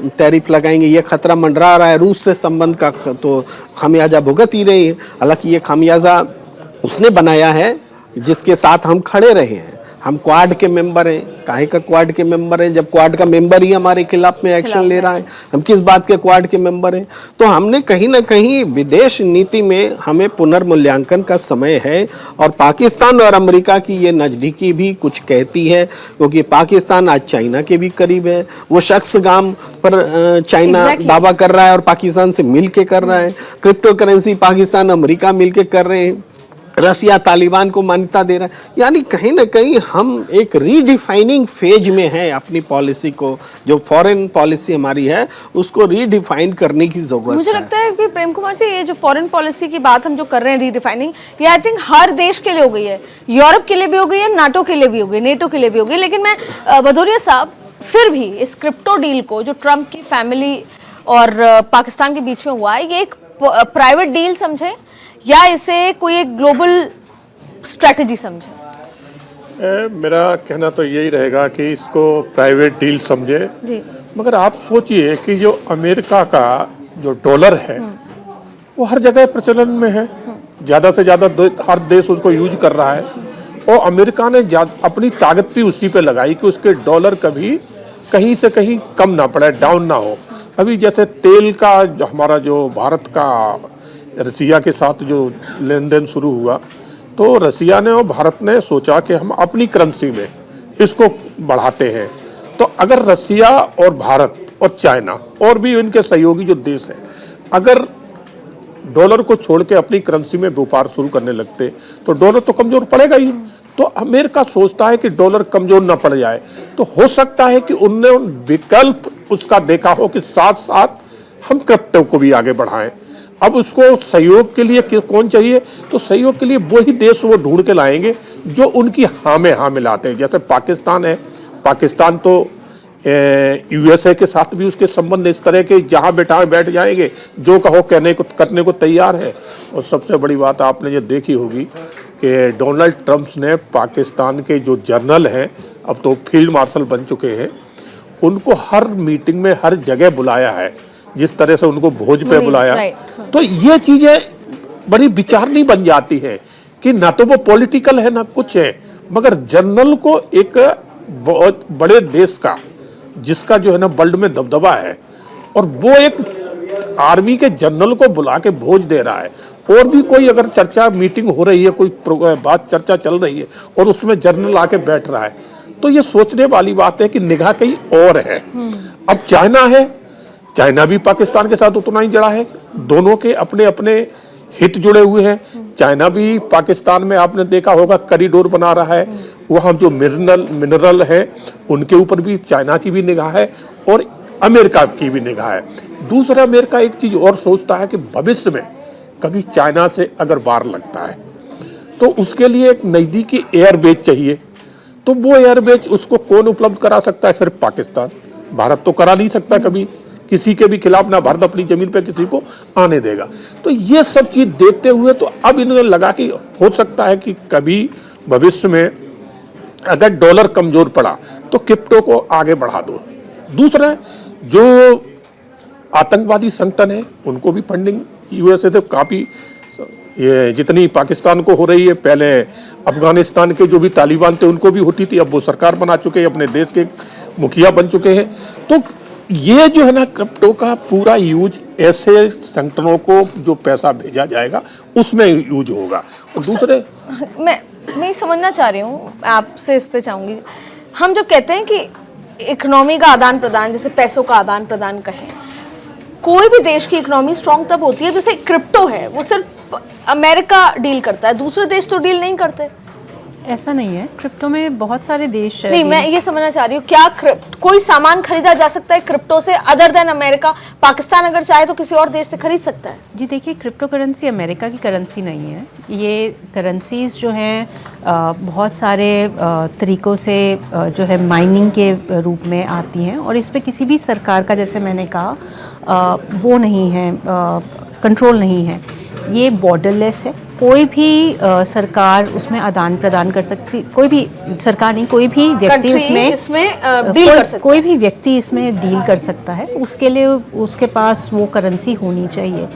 Tariff लगाएंगे, ये खतरा मंडरा रहा है। रूस से संबंध का तो खामियाजा भुगत ही रही है। हालांकि ये खामियाजा उसने बनाया है जिसके साथ हम खड़े रहे हैं। हम क्वाड के मेंबर हैं। काहे का क्वाड के मेंबर हैं जब क्वाड का मेंबर ही हमारे खिलाफ में एक्शन ले रहा है? हम किस बात के क्वाड के मेंबर हैं? तो हमने कहीं ना कहीं विदेश नीति में हमें पुनर्मूल्यांकन का समय है। और पाकिस्तान और अमेरिका की ये नज़दीकी भी कुछ कहती है, क्योंकि पाकिस्तान आज चाइना के भी करीब है। वो शख्स गाम पर चाइना दावा कर रहा है और पाकिस्तान से मिल के कर रहा है। क्रिप्टो करेंसी पाकिस्तान अमेरिका मिल के कर रहे हैं। रसिया तालिबान को मान्यता दे रहा है। यानी कहीं ना कहीं हम एक रीडिफाइनिंग फेज में हैं अपनी पॉलिसी को। जो फॉरेन पॉलिसी हमारी है उसको रीडिफाइन करने की जरूरत है। मुझे लगता है कि प्रेम कुमार से ये जो फॉरेन पॉलिसी की बात हम जो कर रहे हैं रीडिफाइनिंग, ये आई थिंक हर देश के लिए हो गई है। यूरोप के लिए भी हो गई है, नाटो के लिए भी हो गई, नेटो के लिए भी हो गई। लेकिन मैं भदौरिया साहब फिर भी इस क्रिप्टो डील को जो ट्रंप की फैमिली और पाकिस्तान के बीच में हुआ है, ये एक प्राइवेट डील समझे या इसे कोई एक ग्लोबल स्ट्रेटजी समझे? मेरा कहना तो यही रहेगा कि इसको प्राइवेट डील समझे। मगर आप सोचिए कि जो अमेरिका का जो डॉलर है वो हर जगह प्रचलन में है। ज़्यादा से ज़्यादा हर देश उसको यूज कर रहा है। और अमेरिका ने अपनी ताकत भी उसी पे लगाई कि उसके डॉलर कभी कहीं से कहीं कम ना पड़े, डाउन ना हो। अभी जैसे तेल का जो हमारा जो भारत का रसिया के साथ जो लेन देन शुरू हुआ, तो रसिया ने और भारत ने सोचा कि हम अपनी करेंसी में इसको बढ़ाते हैं। तो अगर रसिया और भारत और चाइना और भी इनके सहयोगी जो देश हैं, अगर डॉलर को छोड़ के अपनी करेंसी में व्यापार शुरू करने लगते तो डॉलर तो कमजोर पड़ेगा ही। तो अमेरिका सोचता है कि डॉलर कमजोर ना पड़ जाए, तो हो सकता है कि उनने विकल्प उसका देखा हो कि साथ साथ हम क्रिप्टो को भी आगे बढ़ाएं। अब उसको सहयोग के लिए कौन चाहिए? तो सहयोग के लिए वही देश वो ढूंढ के लाएंगे जो उनकी हाँ में हाँ मिलाते हैं। जैसे पाकिस्तान है, पाकिस्तान तो यूएसए के साथ भी उसके संबंध इस तरह के जहाँ बैठ जाएंगे, जो कहो कहने को करने को तैयार है। और सबसे बड़ी बात आपने ये देखी होगी कि डोनाल्ड ट्रंप ने पाकिस्तान के जो जनरल हैं, अब तो फील्ड मार्शल बन चुके हैं, उनको हर मीटिंग में हर जगह बुलाया है, जिस तरह से उनको भोज पे बुलाया। तो ये चीजें बड़ी विचारनी बन जाती है कि ना तो वो पॉलिटिकल है ना कुछ है, मगर जनरल को एक बहुत बड़े देश का जिसका जो है ना वर्ल्ड में दबदबा है, और वो एक आर्मी के जनरल को बुला के भोज दे रहा है। और भी कोई अगर चर्चा मीटिंग हो रही है, कोई बात चर्चा चल रही है और उसमें जनरल आके बैठ रहा है, तो ये सोचने वाली बात है कि निगाह कहीं और है। अब चाइना है, चाइना भी पाकिस्तान के साथ उतना ही जड़ा है, दोनों के अपने अपने हित जुड़े हुए हैं। चाइना भी पाकिस्तान में आपने देखा होगा कॉरिडोर बना रहा है, वहाँ जो मिनरल है उनके ऊपर भी चाइना की भी निगाह है और अमेरिका की भी निगाह है। दूसरा, अमेरिका एक चीज और सोचता है कि भविष्य में कभी चाइना से अगर वार लगता है तो उसके लिए एक नज़दीकी एयरबेस चाहिए। तो वो एयरबेस उसको कौन उपलब्ध करा सकता है? सिर्फ पाकिस्तान। भारत तो करा नहीं सकता कभी किसी के भी खिलाफ, ना भारत अपनी जमीन पे किसी को आने देगा। तो ये सब चीज देखते हुए तो अब इन्हें लगा कि हो सकता है कि कभी भविष्य में अगर डॉलर कमजोर पड़ा तो क्रिप्टो को आगे बढ़ा दो। दूसरा, जो आतंकवादी संगठन है उनको भी फंडिंग यूएसए से काफ़ी, ये जितनी पाकिस्तान को हो रही है, पहले अफगानिस्तान के जो भी तालिबान थे उनको भी होती थी, अब वो सरकार बना चुके हैं, अपने देश के मुखिया बन चुके हैं। तो ये जो है ना क्रिप्टो का पूरा यूज ऐसे संगठनों को जो पैसा भेजा जाएगा उसमें यूज होगा। और दूसरे, मैं समझना चाह रही हूँ, आपसे इस पे चाहूंगी, हम जब कहते हैं कि इकोनॉमी का आदान प्रदान, जैसे पैसों का आदान प्रदान कहें, कोई भी देश की इकोनॉमी स्ट्रॉन्ग तब होती है, जैसे क्रिप्टो है वो सिर्फ अमेरिका डील करता है, दूसरे देश तो डील नहीं करते। ऐसा नहीं है, क्रिप्टो में बहुत सारे देश नहीं, मैं ये समझना चाह रही हूँ, क्या कोई सामान खरीदा जा सकता है क्रिप्टो से अदर देन अमेरिका? पाकिस्तान अगर चाहे तो किसी और देश से खरीद सकता है? जी देखिए, क्रिप्टो करेंसी अमेरिका की करेंसी नहीं है। ये करेंसीज जो हैं बहुत सारे तरीक़ों से जो है माइनिंग के रूप में आती हैं, और इस पर किसी भी सरकार का, जैसे मैंने कहा, वो नहीं है, कंट्रोल नहीं है। ये बॉर्डरलेस है, कोई भी सरकार उसमें आदान प्रदान कर सकती, कोई भी सरकार नहीं, कोई भी व्यक्ति इसमें डील कर सकता कोई भी व्यक्ति इसमें डील कर सकता है। उसके लिए उसके पास वो करेंसी होनी चाहिए,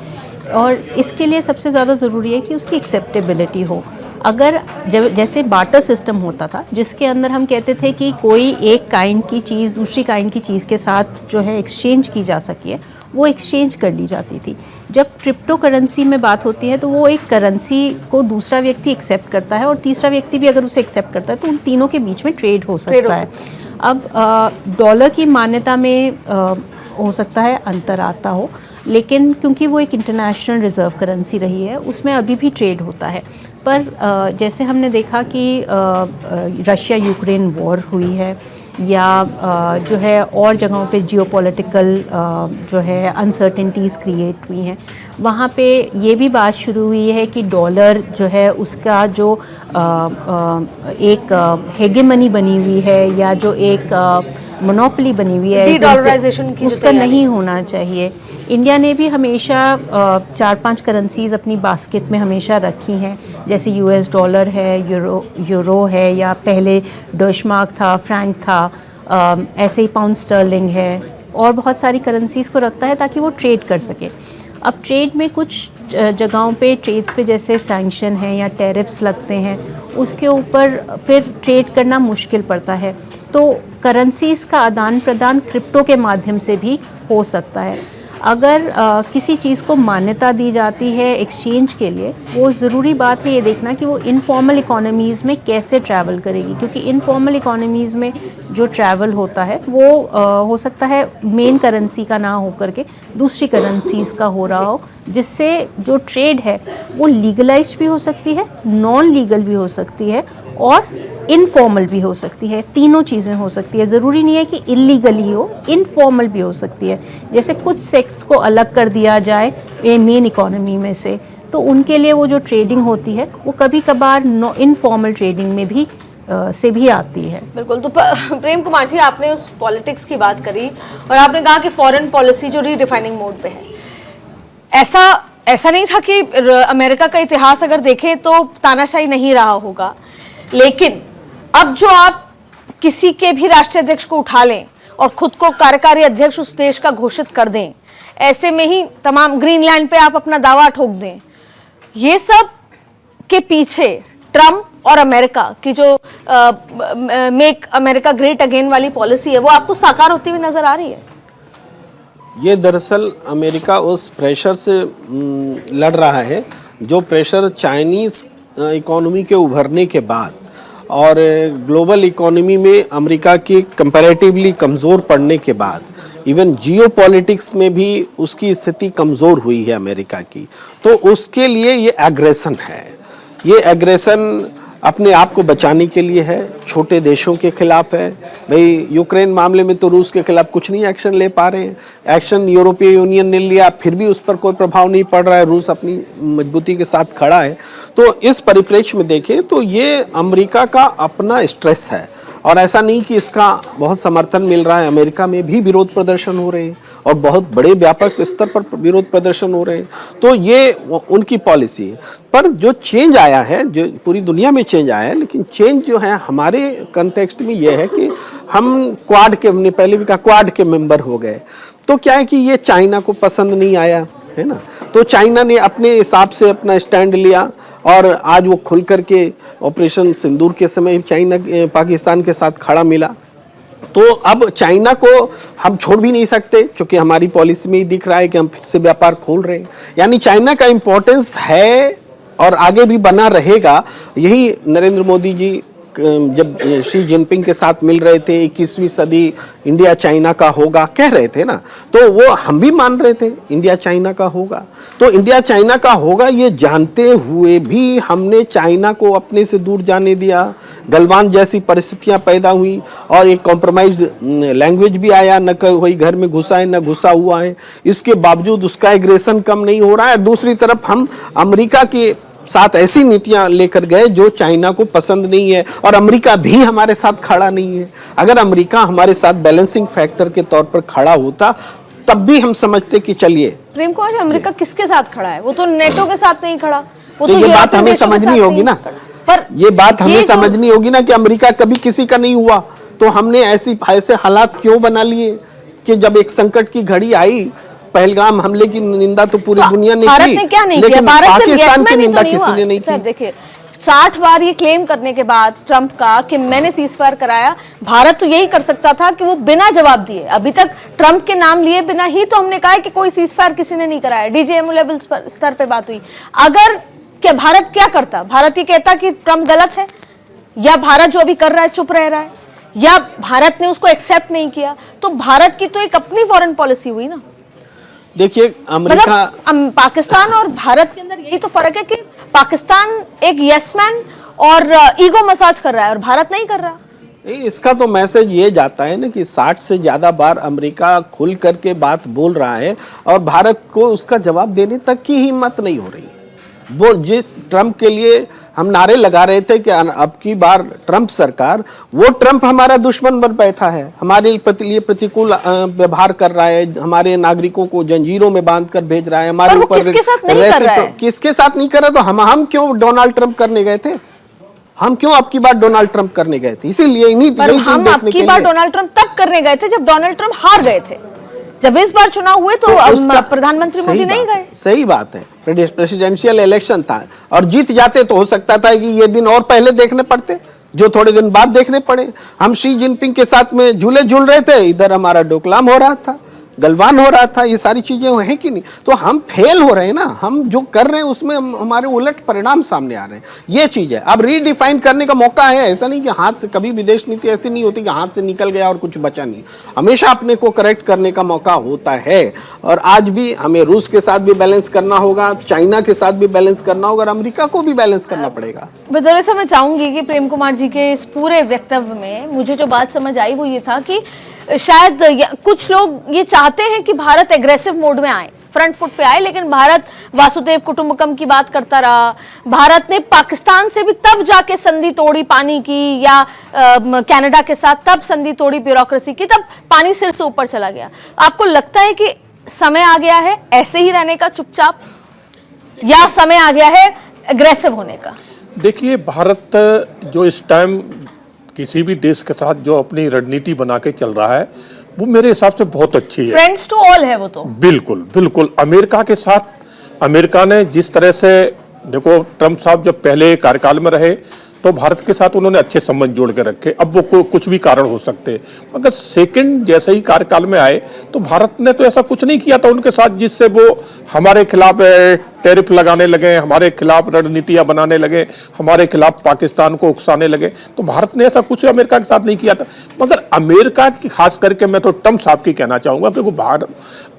और इसके लिए सबसे ज़्यादा ज़रूरी है कि उसकी एक्सेप्टेबिलिटी हो। अगर जैसे बार्टर सिस्टम होता था, जिसके अंदर हम कहते थे कि कोई एक काइंड की चीज़ दूसरी काइंड की चीज़ के साथ जो है एक्सचेंज की जा सके, वो एक्सचेंज कर ली जाती थी। जब क्रिप्टो करेंसी में बात होती है तो वो एक करेंसी को दूसरा व्यक्ति एक्सेप्ट करता है, और तीसरा व्यक्ति भी अगर उसे एक्सेप्ट करता है तो उन तीनों के बीच में ट्रेड हो सकता है। अब डॉलर की मान्यता में हो सकता है अंतर आता हो, लेकिन क्योंकि वो एक इंटरनेशनल रिज़र्व करेंसी रही है, उसमें अभी भी ट्रेड होता है। पर जैसे हमने देखा कि रशिया यूक्रेन वॉर हुई है, या जो है और जगहों पे जियोपॉलिटिकल जो है अनसर्टेनिटीज़ क्रिएट हुई हैं, वहाँ पे ये भी बात शुरू हुई है कि डॉलर जो है उसका जो एक हेगेमनी बनी हुई है, या जो एक मोनोपोली बनी हुई है, डॉलराइजेशन की उसका नहीं होना चाहिए। इंडिया ने भी हमेशा 4-5 करेंसीज अपनी बास्केट में हमेशा रखी हैं, जैसे यूएस डॉलर है, यूरो है, या पहले डॉइचमार्क था, फ्रैंक था, ऐसे ही पाउंड स्टर्लिंग है, और बहुत सारी करेंसीज़ को रखता है ताकि वो ट्रेड कर सके। अब ट्रेड में कुछ जगहों पे ट्रेड्स पे जैसे सैंक्शन है या टैरिफ्स लगते हैं, उसके ऊपर फिर ट्रेड करना मुश्किल पड़ता है। तो करेंसीज़ का आदान प्रदान क्रिप्टो के माध्यम से भी हो सकता है। अगर किसी चीज़ को मान्यता दी जाती है एक्सचेंज के लिए, वो ज़रूरी बात है ये देखना कि वो इनफॉर्मल इकोनॉमीज़ में कैसे ट्रैवल करेगी, क्योंकि इनफॉर्मल इकोनॉमीज़ में जो ट्रैवल होता है वो हो सकता है मेन करेंसी का ना हो करके दूसरी करेंसीज़ का हो रहा हो, जिससे जो ट्रेड है वो लीगलाइज भी हो सकती है, नॉन लीगल भी हो सकती है, और इनफॉर्मल भी हो सकती है। तीनों चीज़ें हो सकती है, ज़रूरी नहीं है कि इलीगल ही हो, इनफॉर्मल भी हो सकती है। जैसे कुछ सेक्ट्स को अलग कर दिया जाए मेन इकोनॉमी में से, तो उनके लिए वो जो ट्रेडिंग होती है वो कभी कभार इनफॉर्मल ट्रेडिंग में भी से भी आती है। बिल्कुल। तो प्रेम कुमार जी, आपने उस पॉलिटिक्स की बात करी और आपने कहा कि फॉरेन पॉलिसी जो रीडिफाइनिंग मोड पे है, ऐसा नहीं था कि अमेरिका का इतिहास अगर देखें तो तानाशाही नहीं रहा होगा, लेकिन अब जो आप किसी के भी राष्ट्रीय अध्यक्ष को उठा लें और खुद को कार्यकारी अध्यक्ष उस देश का घोषित कर दें, ऐसे में ही तमाम ग्रीनलैंड पे आप अपना दावा ठोक दें, ये सब के पीछे ट्रम्प और अमेरिका की जो मेक अमेरिका ग्रेट अगेन वाली पॉलिसी है, वो आपको साकार होती हुई नजर आ रही है? ये दरअसल अमेरिका उस प्रेशर से लड़ रहा है जो प्रेशर चाइनीज़ इकोनॉमी के उभरने के बाद और ग्लोबल इकोनॉमी में अमेरिका की कंपैरेटिवली कमज़ोर पड़ने के बाद, इवन जियोपॉलिटिक्स में भी उसकी स्थिति कमज़ोर हुई है अमेरिका की। तो उसके लिए ये एग्रेशन है। ये एग्रेशन अपने आप को बचाने के लिए है, छोटे देशों के खिलाफ है। भाई यूक्रेन मामले में तो रूस के खिलाफ कुछ नहीं एक्शन ले पा रहे हैं, एक्शन यूरोपीय यूनियन ने लिया, फिर भी उस पर कोई प्रभाव नहीं पड़ रहा है, रूस अपनी मजबूती के साथ खड़ा है। तो इस परिप्रेक्ष्य में देखें तो ये अमेरिका का अपना स्ट्रेस है, और ऐसा नहीं कि इसका बहुत समर्थन मिल रहा है। अमेरिका में भी विरोध प्रदर्शन हो रहे हैं और बहुत बड़े व्यापक स्तर पर विरोध प्रदर्शन हो रहे हैं। तो ये उनकी पॉलिसी है। पर जो चेंज आया है, जो पूरी दुनिया में चेंज आया है, लेकिन चेंज जो है हमारे कंटेक्स्ट में ये है कि हम क्वाड के, हमने पहले भी कहा, क्वाड के मेंबर हो गए। तो क्या है कि ये चाइना को पसंद नहीं आया है ना, तो चाइना ने अपने हिसाब से अपना स्टैंड लिया, और आज वो खुल करके ऑपरेशन सिंदूर के समय चाइना पाकिस्तान के साथ खड़ा मिला। तो अब चाइना को हम छोड़ भी नहीं सकते, क्योंकि हमारी पॉलिसी में ही दिख रहा है कि हम फिर से व्यापार खोल रहे हैं। यानी चाइना का इम्पोर्टेंस है और आगे भी बना रहेगा। यही नरेंद्र मोदी जी जब शी जिनपिंग के साथ मिल रहे थे, 21वीं सदी इंडिया चाइना का होगा कह रहे थे ना, तो वो हम भी मान रहे थे इंडिया चाइना का होगा। तो इंडिया चाइना का होगा ये जानते हुए भी हमने चाइना को अपने से दूर जाने दिया। गलवान जैसी परिस्थितियां पैदा हुई और एक कॉम्प्रोमाइज्ड लैंग्वेज भी आया, न कोई घर में घुसा है न घुसा हुआ है। इसके बावजूद उसका एग्रेशन कम नहीं हो रहा है। दूसरी तरफ हम अमेरिका के साथ ऐसी नीतियां लेकर गए जो चाइना को पसंद नहीं है, और अमेरिका भी हमारे साथ खड़ा नहीं है। अगर अमेरिका हमारे साथ बैलेंसिंग फैक्टर के तौर पर खड़ा होता तब भी हम समझते कि चलिए। प्रेम कुमार जी, अमेरिका किसके साथ खड़ा है? वो तो नेटो के साथ नहीं खड़ा, वो तो ये बात यूरोपियन हमें देशों के समझनी साथ होगी नहीं ना, खड़ा। पर ये बात हमें ये समझनी होगी ना कि अमेरिका कभी किसी का नहीं हुआ, तो हमने ऐसे हालात क्यों बना लिए कि जब एक संकट की घड़ी आई, पहलगाम हमले की निंदा तो पूरी दुनिया ने भारत की, ने क्या नहीं किया? लेकिन भारत सिर्फ पाकिस्तान yes की man ही निंदा तो नहीं किसी हुआ। ने नहीं सर की। देखिए, 60 बार ये क्लेम करने के बाद ट्रंप का कि मैंने सीजफायर कराया, भारत तो यही कर सकता था कि वो बिना जवाब दिए, अभी तक ट्रंप के नाम लिए बिना ही तो हमने कहा है कि कोई सीजफायर किसी ने नहीं कराया, डीजीएमओ लेवल स्तर पे बात हुई। अगर क्या भारत क्या करता? भारत ये कहता कि ट्रंप गलत है, या भारत जो अभी कर रहा है चुप रह रहा है, या भारत ने उसको एक्सेप्ट नहीं किया? तो भारत की तो एक अपनी फॉरेन पॉलिसी हुई ना। देखिए अमेरिका, मतलब पाकिस्तान और भारत के अंदर यही तो फर्क है कि पाकिस्तान एक यस मैन और ईगो मसाज कर रहा है और भारत नहीं कर रहा। इसका तो मैसेज ये जाता है ना कि 60 से ज्यादा बार अमेरिका खुल करके बात बोल रहा है और भारत को उसका जवाब देने तक की हिम्मत नहीं हो रही है। वो जिस ट्रंप के लिए हम नारे लगा रहे थे कि अब की बार ट्रंप सरकार, वो ट्रंप हमारा दुश्मन बन बैठा है, हमारे लिए प्रतिकूल व्यवहार कर रहा है, हमारे नागरिकों को जंजीरों में बांध कर भेज रहा है, हमारे ऊपर किसके साथ नहीं कर रहा है? किसके साथ नहीं कर रहा? तो हम क्यों डोनाल्ड ट्रंप करने गए थे? हम क्यों अब की बार डोनाल्ड ट्रंप करने गए थे? इसीलिए हम अब की बार डोनाल्ड ट्रंप तब करने गए थे जब डोनाल्ड ट्रंप हार गए थे। जब इस बार चुनाव हुए तो प्रधानमंत्री मोदी नहीं गए। सही बात है, प्रेसिडेंशियल इलेक्शन था और जीत जाते तो हो सकता था कि ये दिन और पहले देखने पड़ते, जो थोड़े दिन बाद देखने पड़े। हम शी जिनपिंग के साथ में झूले झूल रहे थे, इधर हमारा डोकलाम हो रहा था, गलवान हो रहा था, ये सारी चीजें हैं कि नहीं? तो हम फेल हो रहे हैं ना, हम जो कर रहे हैं उसमें हमारे उलट परिणाम सामने आ रहे हैं। ये चीज है, अब रीडिफाइन करने का मौका है। ऐसा नहीं कि हाथ से, कभी विदेश नीति ऐसी नहीं होती कि हाथ से निकल गया और कुछ बचा नहीं, हमेशा अपने को करेक्ट करने का मौका होता है। और आज भी हमें रूस के साथ भी बैलेंस करना होगा, चाइना के साथ भी बैलेंस करना होगा और अमेरिका को भी बैलेंस करना पड़ेगा। बदौलत से मैं चाहूंगी कि प्रेम कुमार जी के इस पूरे वक्तव्य में मुझे जो बात समझ आई वो ये था कि शायद कुछ लोग ये चाहते हैं कि भारत एग्रेसिव मोड में आए, फ्रंट फुट पे आए, लेकिन भारत वासुदेव कुटुंबकम की बात करता रहा। भारत ने पाकिस्तान से भी तब जाके संधि तोड़ी पानी की, या कनाडा के साथ तब संधि तोड़ी ब्यूरोक्रेसी की, तब पानी सिर से ऊपर चला गया। आपको लगता है कि समय आ गया है ऐसे ही रहने का चुपचाप, या समय आ गया है एग्रेसिव होने का? देखिए, भारत जो इस टाइम किसी भी देश के साथ जो अपनी रणनीति बना के चल रहा है वो मेरे हिसाब से बहुत अच्छी है। फ्रेंड्स टू ऑल है वो तो। बिल्कुल बिल्कुल। अमेरिका के साथ अमेरिका ने जिस तरह से, देखो ट्रंप साहब जब पहले कार्यकाल में रहे तो भारत के साथ उन्होंने अच्छे संबंध जोड़ के रखे, अब वो कुछ भी कारण हो सकते हैं, मगर सेकंड जैसे ही कार्यकाल में आए तो भारत ने तो ऐसा कुछ नहीं किया था उनके साथ जिससे वो हमारे खिलाफ टैरिफ लगाने लगे, हमारे खिलाफ रणनीतियां बनाने लगे, हमारे खिलाफ पाकिस्तान को उकसाने लगे। तो भारत ने ऐसा कुछ अमेरिका के साथ नहीं किया था। मगर अमेरिका की खास करके मैं तो ट्रंप साहब की कहना चाहूँगा, क्योंकि भारत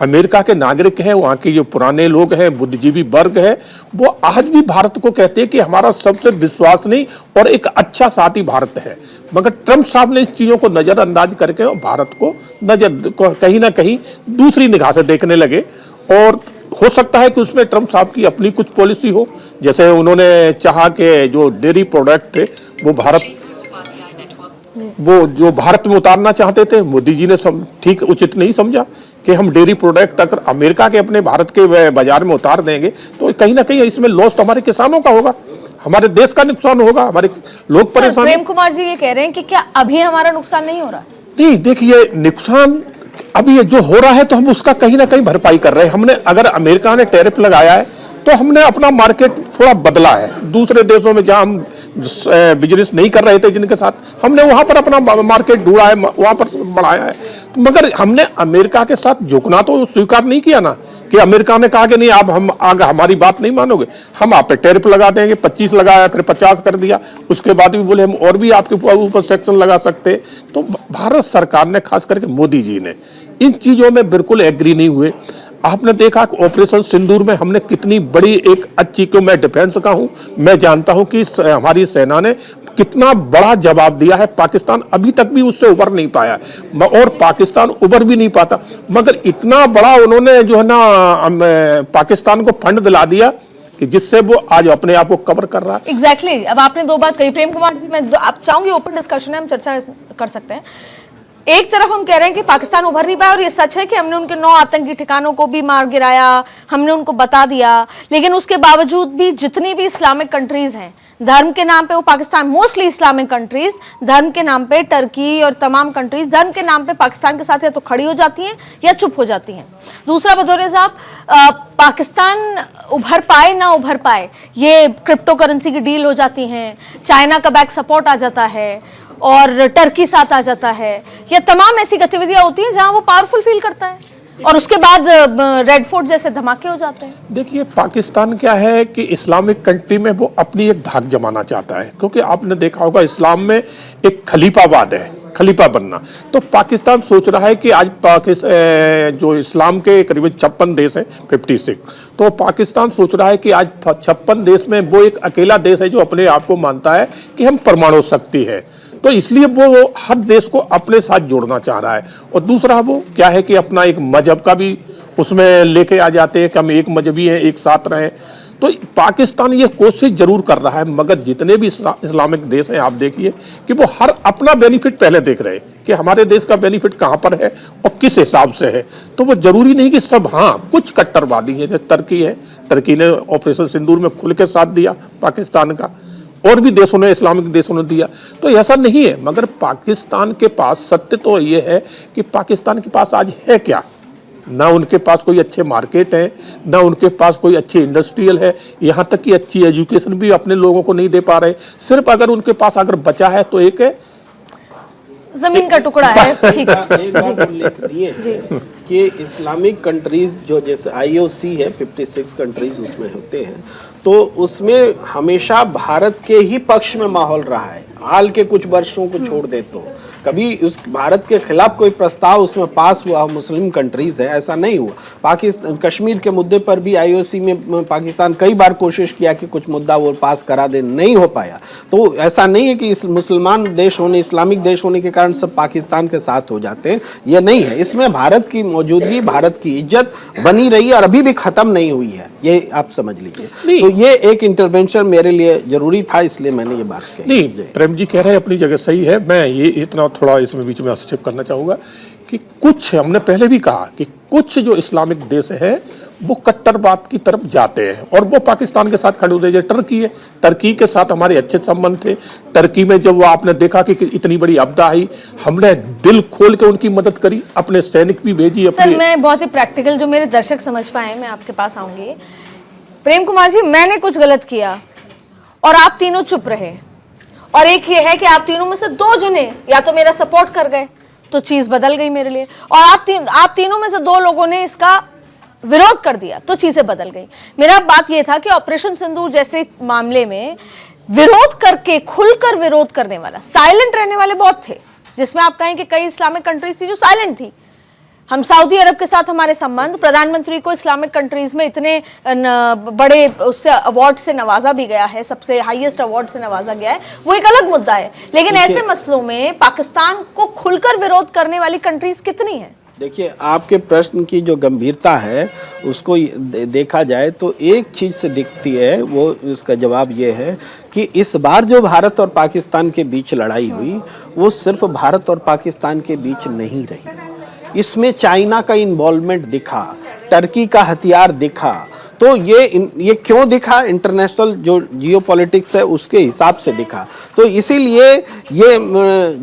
अमेरिका के नागरिक हैं, वहाँ के जो पुराने लोग हैं, बुद्धिजीवी वर्ग है, वो आज भी भारत को कहते हैं कि हमारा सबसे विश्वसनीय और एक अच्छा साथी भारत है। मगर ट्रंप साहब ने इस चीज़ों को नज़रअंदाज करके और भारत को कहीं ना कहीं दूसरी निगाह से देखने लगे। और हो सकता है कि उसमें ट्रंप साहब की अपनी कुछ पॉलिसी हो, जैसे उन्होंने चाहा कि जो डेयरी प्रोडक्ट थे वो जो भारत में उतारना चाहते थे, मोदी जी ने ठीक उचित नहीं समझा कि हम डेयरी प्रोडक्ट अगर अमेरिका के अपने भारत के बाजार में उतार देंगे तो कहीं ना कहीं इसमें लॉस हमारे किसानों का होगा, हमारे देश का नुकसान होगा, हमारे लोग परेशान। प्रेम कुमार जी ये कह रहे हैं कि क्या अभी हमारा नुकसान नहीं हो रहा? नहीं, देखिए नुकसान अभी ये जो हो रहा है तो हम उसका कहीं ना कहीं भरपाई कर रहे हैं। हमने, अगर अमेरिका ने टैरिफ लगाया है तो हमने अपना मार्केट थोड़ा बदला है। दूसरे देशों में जहां हम बिजनेस नहीं कर रहे थे जिनके साथ, हमने वहां पर अपना मार्केट ढूंढा है, वहां पर बढ़ाया है। मगर हमने अमेरिका के साथ झुकना तो स्वीकार नहीं किया ना, कि अमेरिका ने कहा कि नहीं आप हम आगे हमारी बात नहीं मानोगे, हम आप पे टैरिफ लगा देंगे, 25 लगाया फिर 50 कर दिया, उसके बाद भी बोले हम और भी आपके ऊपर सेक्शन लगा सकते। तो भारत सरकार ने, खास करके मोदी जी ने, इन चीजों में बिल्कुल एग्री नहीं हुए। आपने देखा कि ऑपरेशन सिंदूर में हमने कितनी बड़ी एक अच्छी, क्यों मैं डिफेंस का हूं, मैं जानता हूं कि हमारी सेना ने कितना बड़ा जवाब दिया है। पाकिस्तान अभी तक भी उससे उबर नहीं पाया और पाकिस्तान उबर भी नहीं पाता, मगर इतना बड़ा उन्होंने जो है ना पाकिस्तान को फंड दिला दिया कि जिससे वो आज अपने आप को कवर कर रहा है। एग्जैक्टली। अब आपने दो बात कही प्रेम कुमार जी, मैं आप चाहूंगी ओपन डिस्कशन है, हम चर्चा कर सकते हैं। एक तरफ हम कह रहे हैं कि पाकिस्तान उभर नहीं पाया, और ये सच है कि हमने उनके 9 आतंकी ठिकानों को भी मार गिराया, हमने उनको बता दिया, लेकिन उसके बावजूद भी जितनी भी इस्लामिक कंट्रीज हैं, धर्म के नाम पे वो पाकिस्तान, मोस्टली इस्लामिक कंट्रीज धर्म के नाम पे, टर्की और तमाम कंट्रीज धर्म के नाम पे पाकिस्तान के साथ या तो खड़ी हो जाती हैं या चुप हो जाती हैं। दूसरा, भदौरिया साहब, पाकिस्तान उभर पाए ना उभर पाए, ये क्रिप्टो करेंसी की डील हो जाती हैं, चाइना का बैक सपोर्ट आ जाता है और टर्की साथ आ जाता है, ये तमाम ऐसी गतिविधियां होती हैं जहां वो पावरफुल फील करता है, और उसके बाद रेड फोर्ट जैसे धमाके हो जाते हैं। देखिए, पाकिस्तान क्या है कि इस्लामिक कंट्री में वो अपनी एक धाक जमाना चाहता है, क्योंकि आपने देखा होगा इस्लाम में एक खलीफावाद है, खलीफा बनना। तो पाकिस्तान सोच रहा है कि आज पाकिस्तान जो इस्लाम के करीबन 56 देश हैं, 56, तो पाकिस्तान सोच रहा है कि आज 56 देश में वो एक अकेला देश है जो अपने आप को मानता है कि हम परमाणु शक्ति है, तो इसलिए वो हर देश को अपने साथ जोड़ना चाह रहा है। और दूसरा वो क्या है कि अपना एक मजहब का भी उसमें लेके आ जाते हैं कि हम एक मजहबी हैं, एक साथ रहें। तो पाकिस्तान ये कोशिश जरूर कर रहा है, मगर जितने भी इस्लामिक देश हैं आप देखिए कि वो हर अपना बेनिफिट पहले देख रहे हैं कि हमारे देश का बेनिफिट कहाँ पर है और किस हिसाब से है। तो वो जरूरी नहीं कि सब, हाँ कुछ कट्टरवादी है, जैसे टर्की है, टर्की ने ऑपरेशन सिंदूर में खुल के साथ दिया पाकिस्तान का, और भी देशों ने, इस्लामिक देशों ने दिया, तो ऐसा नहीं है। मगर पाकिस्तान के पास सत्य तो ये है कि पाकिस्तान के पास आज है क्या, ना उनके पास कोई अच्छे मार्केट है, ना उनके पास कोई अच्छी इंडस्ट्रियल है, यहाँ तक कि अच्छी एजुकेशन भी अपने लोगों को नहीं दे पा रहे। सिर्फ अगर उनके पास अगर बचा है तो एक है जमीन का टुकड़ा है। ठीक एक बात उल्लेख दिए कि इस्लामिक कंट्रीज जो जैसे IOC है, 56 कंट्रीज उसमें होते हैं, तो उसमें हमेशा भारत के ही पक्ष में माहौल रहा है। हाल के कुछ वर्षों को छोड़ दे तो कभी उस भारत के खिलाफ कोई प्रस्ताव उसमें पास हुआ मुस्लिम कंट्रीज है, ऐसा नहीं हुआ। पाकिस्तान कश्मीर के मुद्दे पर भी IOC में पाकिस्तान कई बार कोशिश किया कि कुछ मुद्दा वो पास करा दे, नहीं हो पाया। तो ऐसा नहीं है कि इस मुसलमान देश होने, इस्लामिक देश होने के कारण सब पाकिस्तान के साथ हो जाते हैं, ये नहीं है। इसमें भारत की मौजूदगी, भारत की इज्जत बनी रही है और अभी भी खत्म नहीं हुई है, ये आप समझ लीजिए। तो ये एक इंटरवेंशन मेरे लिए जरूरी था, इसलिए मैंने ये बात कही। नहीं, प्रेम जी कह रहे हैं अपनी जगह सही है। मैं ये इतना थोड़ा इसमें बीच में हस्तक्षेप करना चाहूँगा कि कुछ, हमने पहले भी कहा कि कुछ जो इस्लामिक देश हैं वो कट्टरवाद की तरफ जाते हैं और वो पाकिस्तान के साथ खड़े होते हैं। टर्की है, टर्की के साथ हमारे अच्छे संबंध थे। टर्की में जब वो आपने देखा कि इतनी बड़ी आपदा आई, हमने दिल खोल के उनकी मदद करी, अपने सैनिक भी भेजी। सर मैं बहुत ही प्रैक्टिकल, जो मेरे दर्शक समझ पाए, मैं आपके पास आऊंगी। प्रेम कुमार जी, मैंने कुछ गलत किया और आप तीनों चुप रहे, और एक ये है कि आप तीनों में से 2 जने या तो मेरा सपोर्ट कर गए, तो चीज बदल गई मेरे लिए, और आप तीनों में से 2 लोगों ने इसका विरोध कर दिया, तो चीजें बदल गई। मेरा बात यह था कि ऑपरेशन सिंदूर जैसे मामले में विरोध करके, खुलकर विरोध करने वाला, साइलेंट रहने वाले बहुत थे, जिसमें आप कहें कि कई इस्लामिक कंट्रीज थी जो साइलेंट थी। हम सऊदी अरब के साथ हमारे संबंध, प्रधानमंत्री को इस्लामिक कंट्रीज में इतने बड़े उससे अवार्ड से नवाजा भी गया है, सबसे हाईएस्ट अवार्ड से नवाजा गया है, वो एक अलग मुद्दा है। लेकिन ऐसे मसलों में पाकिस्तान को खुलकर विरोध करने वाली कंट्रीज कितनी हैं? देखिए, आपके प्रश्न की जो गंभीरता है उसको देखा जाए तो एक चीज़ से दिखती है, वो उसका जवाब ये है कि इस बार जो भारत और पाकिस्तान के बीच लड़ाई हुई वो सिर्फ भारत और पाकिस्तान के बीच नहीं रही, इसमें चाइना का इन्वॉल्वमेंट दिखा, टर्की का हथियार दिखा। तो ये क्यों दिखा? इंटरनेशनल जो जियोपॉलिटिक्स है उसके हिसाब से दिखा। तो इसीलिए ये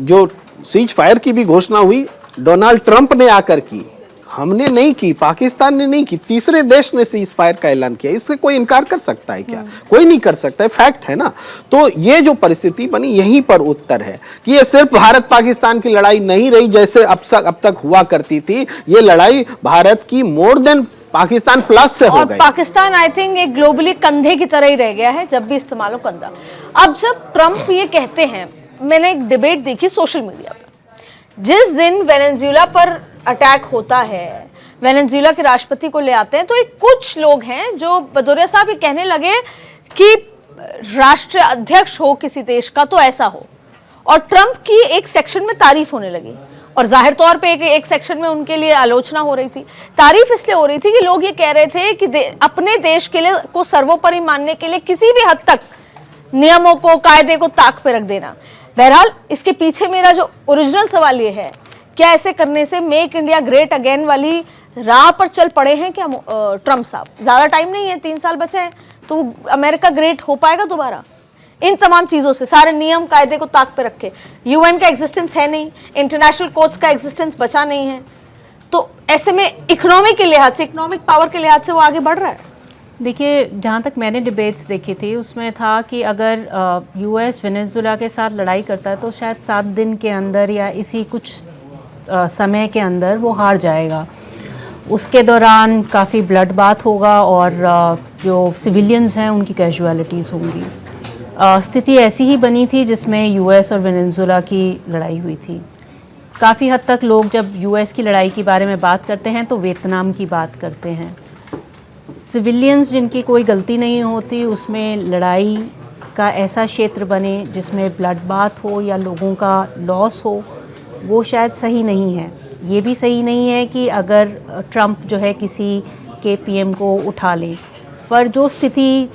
जो सीज फायर की भी घोषणा हुई डोनाल्ड ट्रंप ने आकर की, हमने नहीं की, पाकिस्तान ने नहीं की, तीसरे देश ने सीज फायर का ऐलान किया। इससे कोई इनकार कर सकता है क्या? कोई नहीं कर सकता है, फैक्ट है ना। तो ये जो परिस्थिति बनी, यहीं पर उत्तर है कि ये सिर्फ भारत पाकिस्तान की लड़ाई नहीं रही जैसे अब तक हुआ करती थी। ये लड़ाई भारत की मोर देन पाकिस्तान प्लस से हो गई। पाकिस्तान आई थिंक एक ग्लोबली कंधे की तरह ही रह गया है, जब भी इस्तेमाल हो कंधा। अब जब ट्रंप ये कहते हैं, मैंने एक डिबेट देखी सोशल मीडिया पर, जिस दिन वेनेजुएला पर अटैक होता है, वेनेजुएला के राष्ट्रपति को ले आते हैं, तो एक कुछ लोग हैं जो भदौरिया साहब ये कहने लगे कि राष्ट्र अध्यक्ष हो किसी देश का तो ऐसा हो, और ट्रंप की एक सेक्शन में तारीफ होने लगी, और जाहिर तौर पे एक सेक्शन में उनके लिए आलोचना हो रही थी। तारीफ इसलिए हो रही थी कि लोग ये कह रहे थे कि अपने देश के लिए को सर्वोपरि मानने के लिए किसी भी हद तक नियमों को, कायदे को ताक पे रख देना। बहरहाल इसके पीछे मेरा जो ओरिजिनल सवाल ये है क्या ऐसे करने से मेक इंडिया ग्रेट अगेन वाली राह पर चल पड़े हैं क्या ट्रम्प साहब? ज्यादा टाइम नहीं है, 3 साल बचे हैं, तो अमेरिका ग्रेट हो पाएगा दोबारा? इन तमाम चीजों से, सारे नियम कायदे को ताक पे रखे, यूएन का एग्जिस्टेंस है नहीं, इंटरनेशनल कोर्ट्स का एग्जिस्टेंस बचा नहीं है, तो ऐसे में इकोनॉमी के लिहाज से, इकोनॉमिक पावर के लिहाज से वो आगे बढ़ रहा है। देखिए, जहाँ तक मैंने डिबेट्स देखी थी उसमें था कि अगर यूएस वेनेजुएला के साथ लड़ाई करता है तो शायद 7 दिन के अंदर या इसी कुछ समय के अंदर वो हार जाएगा। उसके दौरान काफ़ी ब्लड बाथ होगा और जो सिविलियंस हैं उनकी कैजुअलिटीज़ होंगी। स्थिति ऐसी ही बनी थी जिसमें यूएस और वेनेजुएला की लड़ाई हुई थी। काफ़ी हद तक लोग जब यूएस की लड़ाई के बारे में बात करते हैं तो वियतनाम की बात करते हैं। सिविलियंस जिनकी कोई गलती नहीं होती उसमें लड़ाई का ऐसा क्षेत्र बने जिसमें ब्लड बाथ हो या लोगों का लॉस हो, वो शायद सही नहीं है। ये भी सही नहीं है कि अगर ट्रंप जो है किसी के पीएम को उठा लें, पर जो स्थिति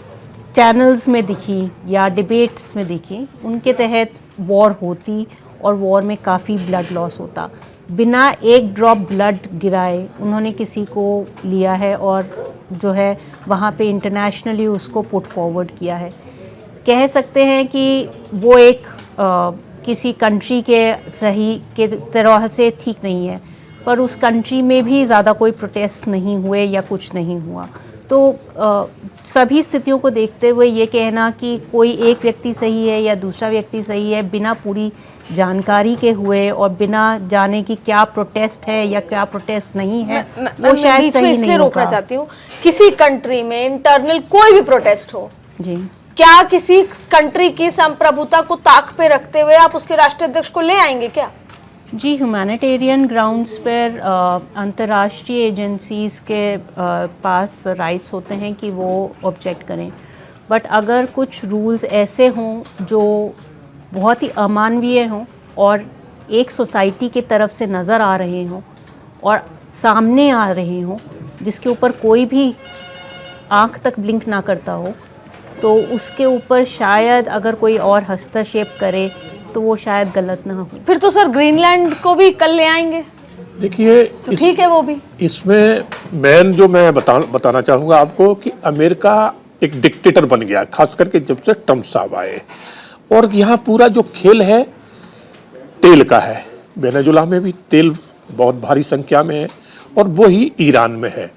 चैनल्स में दिखी या डिबेट्स में दिखी उनके तहत वॉर होती और वॉर में काफ़ी ब्लड लॉस होता। बिना एक ड्रॉप ब्लड गिराए उन्होंने किसी को लिया है और जो है वहाँ पे इंटरनेशनली उसको पुट फॉरवर्ड किया है। कह सकते हैं कि वो एक किसी कंट्री के सही के तरह से ठीक नहीं है, पर उस कंट्री में भी ज़्यादा कोई प्रोटेस्ट नहीं हुए या कुछ नहीं हुआ। तो सभी स्थितियों को देखते हुए ये कहना कि कोई एक व्यक्ति सही है या दूसरा व्यक्ति सही है बिना पूरी जानकारी के हुए और बिना जाने कि क्या प्रोटेस्ट है या क्या प्रोटेस्ट नहीं है, वो शायद बीच में सही इसलिए नहीं रोकना होगा। चाहती हूँ, किसी कंट्री में इंटरनल कोई भी प्रोटेस्ट हो, जी, क्या किसी कंट्री की संप्रभुता को ताक पे रखते हुए आप उसके राष्ट्राध्यक्ष को ले आएंगे क्या? जी, ह्यूमैनिटेरियन ग्राउंड्स पर अंतर्राष्ट्रीय एजेंसीज़ के पास राइट्स होते हैं कि वो ऑब्जेक्ट करें, बट अगर कुछ रूल्स ऐसे हों जो बहुत ही अमानवीय हों और एक सोसाइटी की तरफ से नज़र आ रहे हों और सामने आ रहे हों जिसके ऊपर कोई भी आँख तक ब्लिंक ना करता हो, तो उसके ऊपर शायद अगर कोई और हस्तक्षेप करे तो वो शायद गलत ना हो। फिर तो सर ग्रीनलैंड को भी कल ले आएंगे, देखिए तो ठीक है वो भी। इसमें मैं बताना चाहूँगा आपको कि अमेरिका एक डिक्टेटर बन गया, खास करके जब से ट्रम्प साहब आए, और यहाँ पूरा जो खेल है तेल का है। वेनेजुएला में भी तेल बहुत भारी संख्या में है और वो ही ईरान में है।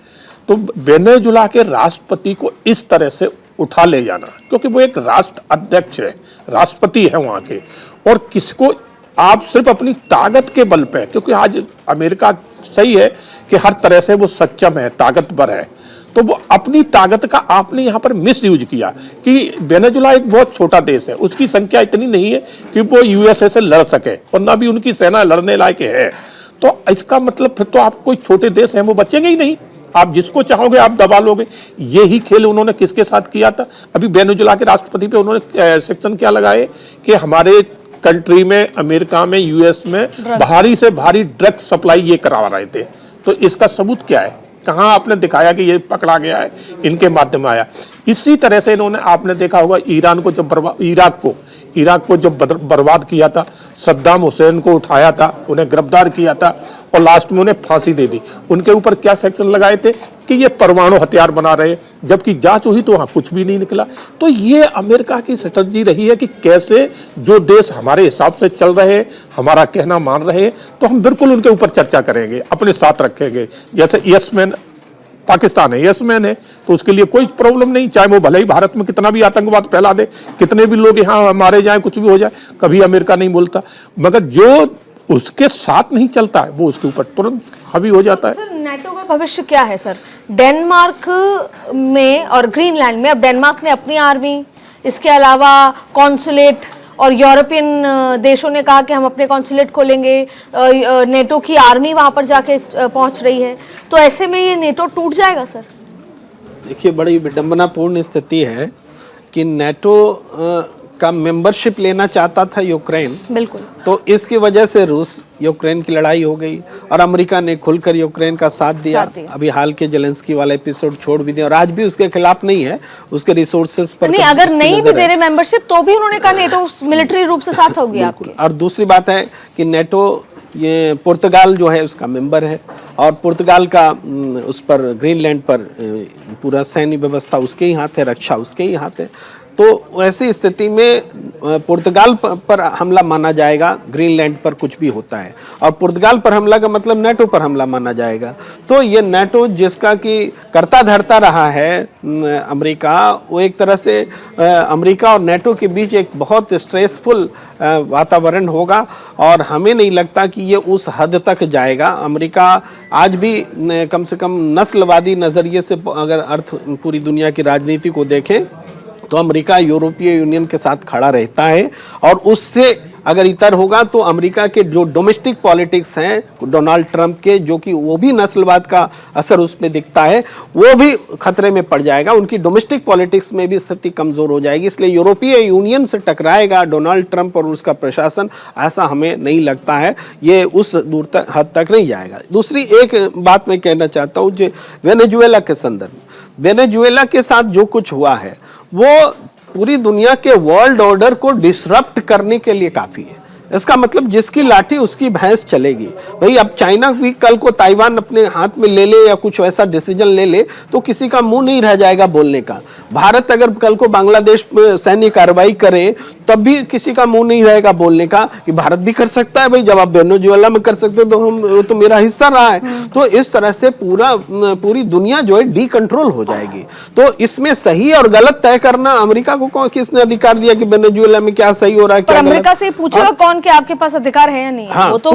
तो वेनेजुएला के राष्ट्रपति को इस तरह से उठा ले जाना, क्योंकि वो एक राष्ट्र अध्यक्ष है, राष्ट्रपति है वहाँ के, और किसको आप सिर्फ अपनी ताकत के बल पे, क्योंकि आज अमेरिका सही है कि हर तरह से वो सक्षम है, ताकतवर है, तो वो अपनी ताकत का आपने यहाँ पर मिस यूज किया कि वेनेजुएला एक बहुत छोटा देश है, उसकी संख्या इतनी नहीं है कि वो यूएसए से लड़ सके और ना भी उनकी सेना लड़ने लायक है। तो इसका मतलब फिर तो आप कोई छोटे देश हैं वो बचेंगे ही नहीं, आप जिसको चाहोगे आप दबा लोगे। यही खेल उन्होंने किसके साथ किया था? अभी वेनेजुएला के राष्ट्रपति पे उन्होंने सेक्शन क्या लगाए कि हमारे कंट्री में, अमेरिका में, यूएस में भारी से भारी ड्रग सप्लाई ये करा रहे थे। तो इसका सबूत क्या है? कहाँ आपने दिखाया कि ये पकड़ा गया है? इनके माध्यम आया। इसी तरह से इन्होंने, आपने देखा होगा ईरान को जब इराक को जब बर्बाद किया था, सद्दाम हुसैन को उठाया था, उन्हें गिरफ्तार किया था और लास्ट में उन्हें फांसी दे दी। उनके ऊपर क्या सेक्शन लगाए थे कि ये परमाणु हथियार बना रहे, जबकि जांच हुई तो वहाँ कुछ भी नहीं निकला। तो ये अमेरिका की स्ट्रेटजी रही है कि कैसे जो देश हमारे हिसाब से चल रहे, हमारा कहना मान रहे, तो हम बिल्कुल उनके ऊपर चर्चा करेंगे, अपने साथ रखेंगे। जैसे यस मैन पाकिस्तान है, यस मैन है, तो उसके लिए कोई प्रॉब्लम नहीं, चाहे वो भले ही भारत में कितना भी आतंकवाद फैला दे, कितने भी लोग यहाँ मारे जाएं, कुछ भी हो जाए, कभी अमेरिका नहीं बोलता। मगर जो उसके साथ नहीं चलता है वो उसके ऊपर तुरंत हावी हो जाता है। सर नेटो का भविष्य क्या है सर? डेनमार्क में और ग्रीनलैंड में अब डेनमार्क ने अपनी आर्मी, इसके अलावा कॉन्सुलेट, और यूरोपियन देशों ने कहा कि हम अपने कॉन्सुलेट खोलेंगे, नेटो की आर्मी वहां पर जाके पहुंच रही है, तो ऐसे में ये नेटो टूट जाएगा सर? देखिए, बड़ी विडंबनापूर्ण स्थिति है कि नेटो का मेंबरशिप लेना चाहता था यूक्रेन, बिल्कुल, तो इसकी वजह से रूस यूक्रेन की लड़ाई हो गई और अमेरिका ने खुलकर यूक्रेन का साथ दिया। अभी हाल के जेलेंस्की वाला एपिसोड छोड़ भी दिया और आज भी उसके खिलाफ नहीं है, उसके रिसोर्सेज पर नहीं, अगर नहीं भी दे रहे मेंबरशिप तो भी उन्होंने कहा नेटो मिलिट्री रूप से साथ होगी आपके। और दूसरी बात है कि नेटो ये पुर्तगाल जो है उसका मेंबर है और पुर्तगाल का उस पर ग्रीनलैंड पर पूरा सैन्य व्यवस्था उसके ही हाथ है, रक्षा उसके ही हाथ है। तो ऐसी स्थिति में पुर्तगाल पर हमला माना जाएगा, ग्रीनलैंड पर कुछ भी होता है, और पुर्तगाल पर हमला का मतलब नाटो पर हमला माना जाएगा। तो ये नाटो जिसका कि करता धरता रहा है अमेरिका, वो एक तरह से अमेरिका और नाटो के बीच एक बहुत स्ट्रेसफुल वातावरण होगा और हमें नहीं लगता कि ये उस हद तक जाएगा। अमेरिका आज भी कम से कम नस्लवादी नज़रिए से अगर अर्थ पूरी दुनिया की राजनीति को देखें तो अमेरिका यूरोपीय यूनियन के साथ खड़ा रहता है, और उससे अगर इतर होगा तो अमेरिका के जो डोमेस्टिक पॉलिटिक्स हैं डोनाल्ड ट्रंप के, जो कि वो भी नस्लवाद का असर उस पर दिखता है, वो भी खतरे में पड़ जाएगा। उनकी डोमेस्टिक पॉलिटिक्स में भी स्थिति कमज़ोर हो जाएगी। इसलिए यूरोपीय यूनियन से टकराएगा डोनाल्ड ट्रंप और उसका प्रशासन, ऐसा हमें नहीं लगता है। ये उस दूर तक हद तक नहीं जाएगा। दूसरी एक बात मैं कहना चाहता हूँ जो वेनेजुएला के संदर्भ में, वेनेजुएला के साथ जो कुछ हुआ है वो पूरी दुनिया के वर्ल्ड ऑर्डर को डिसरप्ट करने के लिए काफी है। इसका मतलब जिसकी लाठी उसकी भैंस चलेगी। भाई अब चाइना भी कल को ताइवान अपने हाथ में ले ले या कुछ ऐसा डिसीजन ले ले तो किसी का मुंह नहीं रह जाएगा बोलने का। भारत अगर कल को बांग्लादेश में सैन्य कार्रवाई करे तब भी किसी का मुंह नहीं रहेगा बोलने का कि भारत भी कर सकता है। भाई जब आप वेनेजुएला में कर सकते तो हम तो मेरा हिस्सा रहा है। तो इस तरह से पूरी दुनिया जो है डी कंट्रोल हो जाएगी। तो इसमें सही और गलत तय करना अमेरिका को किसने अधिकार दिया कि वेनेजुएला में क्या सही हो रहा है क्या गलत? अमेरिका से पूछेगा कौन कि आपके पास अधिकार है या नहीं है? हाँ, वो तो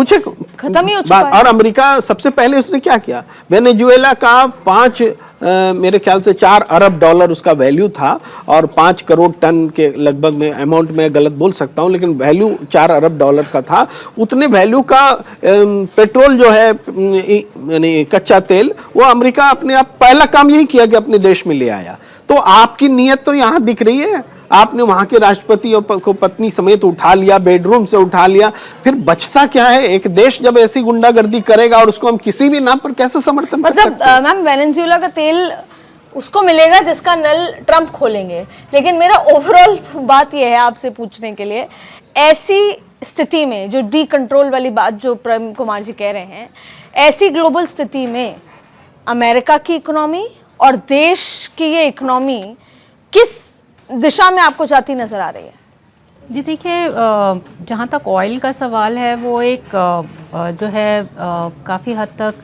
खत्म ही हो चुका है। और अमेरिका सबसे पहले उसने क्या किया, वेनेजुएला का 5 मेरे ख्याल से 4 अरब डॉलर उसका वैल्यू था और 5 करोड़ टन के लगभग में, अमाउंट में गलत बोल सकता हूं लेकिन वैल्यू 4 अरब डॉलर का था। उतने वैल्यू का पेट्रोल जो है यानी कच्चा तेल, वो अमेरिका अपने आप पहला काम यही किया कि अपने देश में ले आया। तो आपकी नीयत तो यहाँ दिख रही है। आपने वहां के राष्ट्रपति को पत्नी समेत उठा लिया, बेडरूम से उठा लिया, फिर बचता क्या है? एक देश जब ऐसी गुंडागर्दी करेगा और उसको हम किसी भी नाम पर कैसे समर्थन कर सकते हैं? मैम वेनेजुएला का तेल उसको मिलेगा जिसका नल ट्रंप खोलेंगे। लेकिन मेरा ओवरऑल बात यह है आपसे पूछने के लिए, ऐसी स्थिति में जो डी कंट्रोल वाली बात जो प्रेम कुमार जी कह रहे हैं, ऐसी ग्लोबल स्थिति में अमेरिका की इकोनॉमी और देश की ये इकोनॉमी किस दिशा में आपको जाती नजर आ रही है? जी देखिए, जहाँ तक ऑयल का सवाल है वो एक जो है काफ़ी हद तक